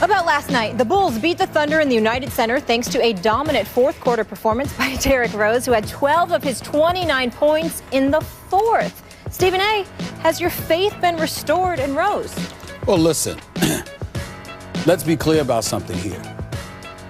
about last night? The Bulls beat the Thunder in the United Center thanks to a dominant fourth quarter performance by Derrick Rose, who had 12 of his 29 points in the fourth. Stephen A., has your faith been restored in Rose? Well, listen, let's be clear about something here.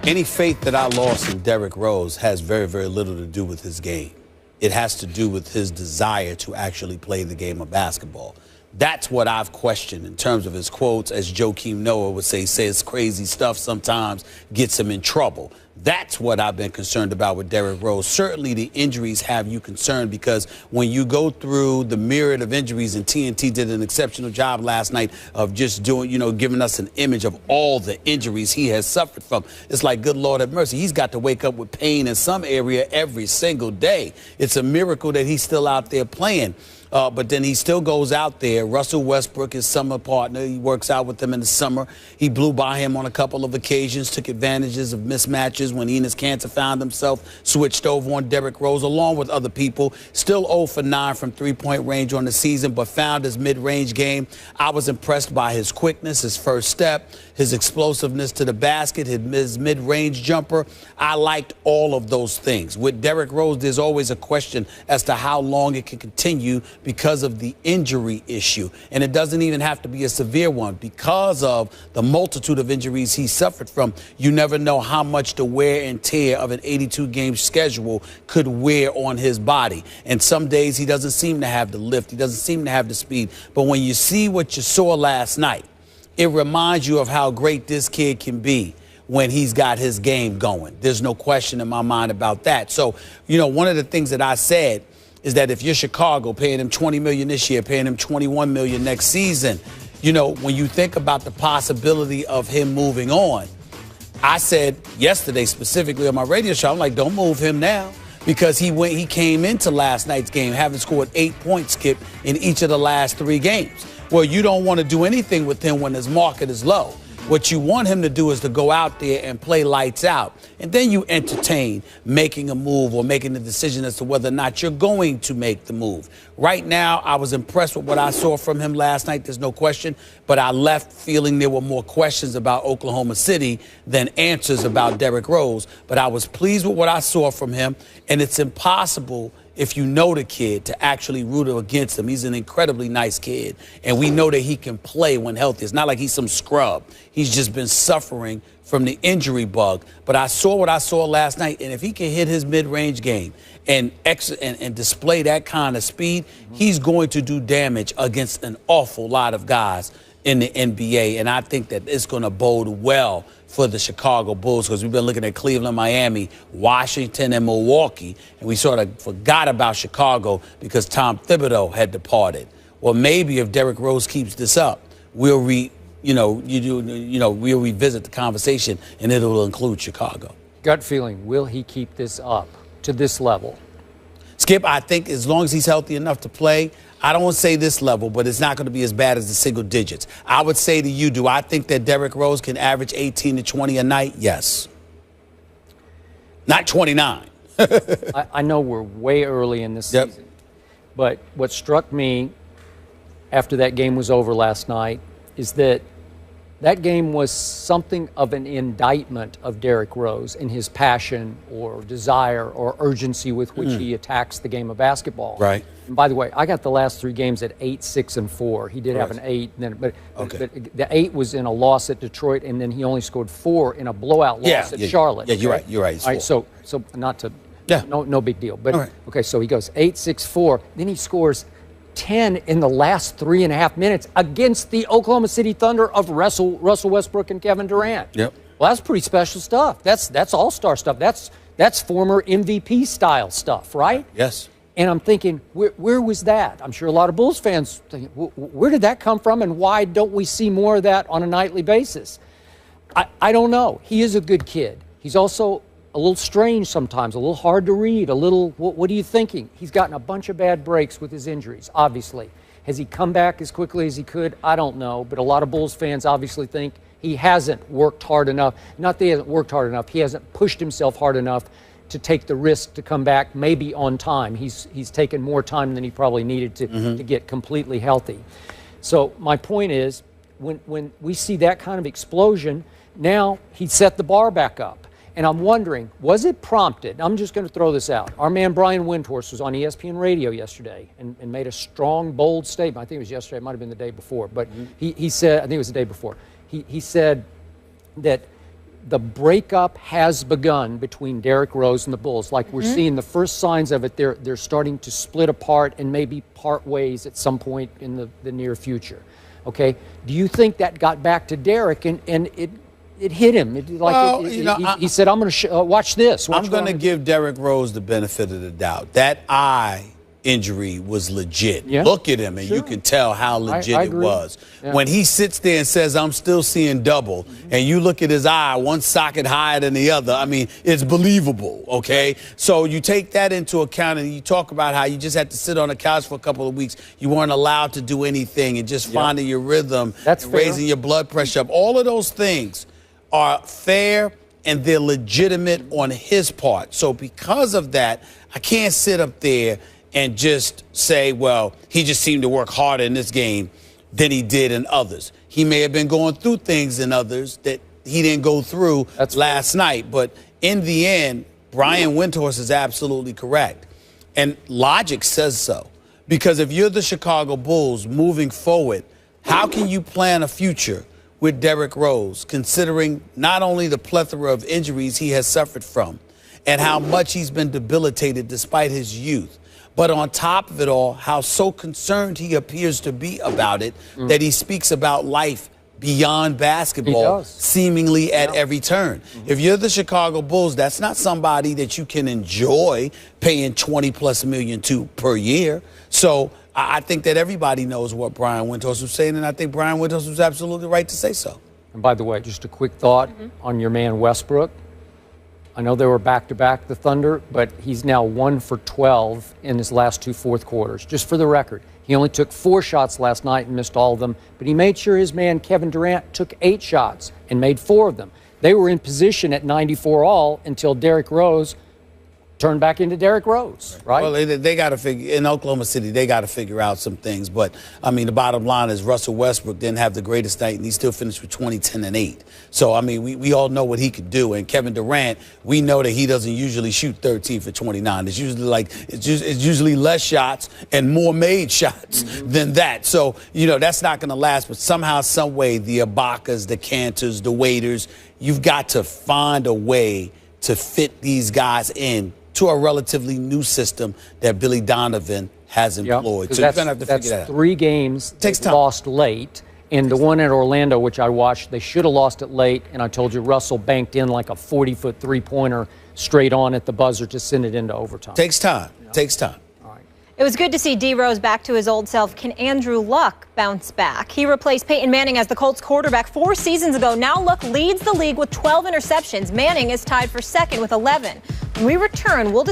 Any faith that I lost in Derrick Rose has very, very little to do with his game. It has to do with his desire to actually play the game of basketball. That's what I've questioned in terms of his quotes, as Joakim Noah would say, says crazy stuff sometimes, gets him in trouble. That's what I've been concerned about with Derrick Rose. Certainly the injuries have you concerned, because when you go through the myriad of injuries, and TNT did an exceptional job last night of just doing, giving us an image of all the injuries he has suffered from. It's like, good Lord have mercy. He's got to wake up with pain in some area every single day. It's a miracle that he's still out there playing. But then he still goes out there. Russell Westbrook, his summer partner, he works out with him in the summer. He blew by him on a couple of occasions, took advantages of mismatches when Enes Kanter found himself switched over on Derrick Rose, along with other people. Still 0 for 9 from three-point range on the season, but found his mid-range game. I was impressed by his quickness, his first step, his explosiveness to the basket, his mid-range jumper. I liked all of those things. With Derrick Rose, there's always a question as to how long it can continue because of the injury issue. And it doesn't even have to be a severe one. Because of the multitude of injuries he suffered from, you never know how much the wear and tear of an 82-game schedule could wear on his body. And some days he doesn't seem to have the lift. He doesn't seem to have the speed. But when you see what you saw last night, it reminds you of how great this kid can be when he's got his game going. There's no question in my mind about that. So, one of the things that I said is that if you're Chicago, paying him $20 million this year, paying him $21 million next season, when you think about the possibility of him moving on, I said yesterday specifically on my radio show, I'm like, don't move him now, because he came into last night's game having scored 8 points, Skip, in each of the last 3 games. Well, you don't want to do anything with him when his market is low. What you want him to do is to go out there and play lights out. And then you entertain making a move or making the decision as to whether or not you're going to make the move. Right now, I was impressed with what I saw from him last night. There's no question. But I left feeling there were more questions about Oklahoma City than answers about Derrick Rose. But I was pleased with what I saw from him. And it's impossible, if you know the kid, to actually root against him. He's an incredibly nice kid, and we know that he can play when healthy. It's not like he's some scrub. He's just been suffering from the injury bug. But I saw what I saw last night, and if he can hit his mid-range game and display that kind of speed, he's going to do damage against an awful lot of guys in the NBA. And I think that it's going to bode well for the Chicago Bulls, because we've been looking at Cleveland, Miami, Washington, and Milwaukee, and we sort of forgot about Chicago because Tom Thibodeau had departed. Well, maybe if Derrick Rose keeps this up, we'll revisit the conversation, and it'll include Chicago. Gut feeling, will he keep this up to this level? Skip, I think as long as he's healthy enough to play, I don't want to say this level, but it's not going to be as bad as the single digits. I would say to you, do I think that Derrick Rose can average 18 to 20 a night? Yes. Not 29. I know we're way early in this season, but what struck me after that game was over last night is that that game was something of an indictment of Derrick Rose in his passion or desire or urgency with which he attacks the game of basketball. Right. And by the way, I got the last 3 games at 8, 6, and 4. He did have an 8, but the 8 was in a loss at Detroit, and then he only scored 4 in a blowout loss at Charlotte. Yeah, you're right. You're right. All right, so not to, no big deal. But okay, so he goes 8, 6, 4. Then he scores 10 in the last 3.5 minutes against the Oklahoma City Thunder of Russell Westbrook and Kevin Durant. Yep. Well, that's pretty special stuff. That's all-star stuff. That's former MVP style stuff, right? Yes. And I'm thinking, where was that? I'm sure a lot of Bulls fans think, where did that come from, and why don't we see more of that on a nightly basis? I don't know. He is a good kid. He's also a little strange sometimes, a little hard to read, a little, what are you thinking? He's gotten a bunch of bad breaks with his injuries, obviously. Has he come back as quickly as he could? I don't know, but a lot of Bulls fans obviously think he hasn't worked hard enough. Not that he hasn't worked hard enough, he hasn't pushed himself hard enough to take the risk to come back maybe on time. He's taken more time than he probably needed to get completely healthy. So my point is, when we see that kind of explosion, now he set the bar back up. And I'm wondering, was it prompted? I'm just going to throw this out. Our man Brian Windhorst was on ESPN radio yesterday and made a strong, bold statement. I think it was yesterday. It might have been the day before. But he said, I think it was the day before. He said that the breakup has begun between Derrick Rose and the Bulls. Like we're seeing the first signs of it. They're starting to split apart and maybe part ways at some point in the near future. Okay? Do you think that got back to Derrick and it hit him? He said, I'm going to watch this. I'm going to give Derrick Rose the benefit of the doubt. That eye injury was legit. Yeah. Look at him, and you can tell how legit I it agree. was. Yeah. When he sits there and says, I'm still seeing double, and you look at his eye, one socket higher than the other, I mean, it's believable, okay? So you take that into account, and you talk about how you just had to sit on the couch for a couple of weeks. You weren't allowed to do anything and just finding your rhythm, That's and fair. raising your blood pressure up. All of those things are fair and they're legitimate on his part. So because of that, I can't sit up there and just say, well, he just seemed to work harder in this game than he did in others. He may have been going through things in others that he didn't go through last night. But in the end, Brian Windhorst is absolutely correct. And logic says so. Because if you're the Chicago Bulls moving forward, how can you plan a future with Derrick Rose, considering not only the plethora of injuries he has suffered from and how much he's been debilitated despite his youth, but on top of it all, how so concerned he appears to be about it that he speaks about life beyond basketball seemingly at every turn. If you're the Chicago Bulls, that's not somebody that you can enjoy paying $20+ million to per year. So I think that everybody knows what Brian Windhorst was saying, and I think Brian Windhorst was absolutely right to say so. And by the way, just a quick thought on your man Westbrook. I know they were back-to-back, the Thunder, but he's now 1 for 12 in his last 2 fourth quarters. Just for the record, he only took 4 shots last night and missed all of them, but he made sure his man Kevin Durant took 8 shots and made 4 of them. They were in position at 94 all until Derrick Rose turned back into Derrick Rose, right? Well, they got to figure, in Oklahoma City, they got to figure out some things. But, I mean, the bottom line is Russell Westbrook didn't have the greatest night, and he still finished with 20, 10, and 8. So, I mean, we all know what he could do. And Kevin Durant, we know that he doesn't usually shoot 13 for 29. It's usually it's usually less shots and more made shots than that. So, you know, that's not going to last. But somehow, some way, the Ibakas, the Cantors, the Waiters, you've got to find a way to fit these guys in to a relatively new system that Billy Donovan has employed. So you're going to have to figure that out. 3 games lost late. And the one at Orlando, which I watched, they should have lost it late. And I told you, Russell banked in like a 40-foot three-pointer straight on at the buzzer to send it into overtime. Takes time. Takes time. It was good to see D. Rose back to his old self. Can Andrew Luck bounce back? He replaced Peyton Manning as the Colts quarterback 4 seasons ago. Now Luck leads the league with 12 interceptions. Manning is tied for second with 11. When we return, we'll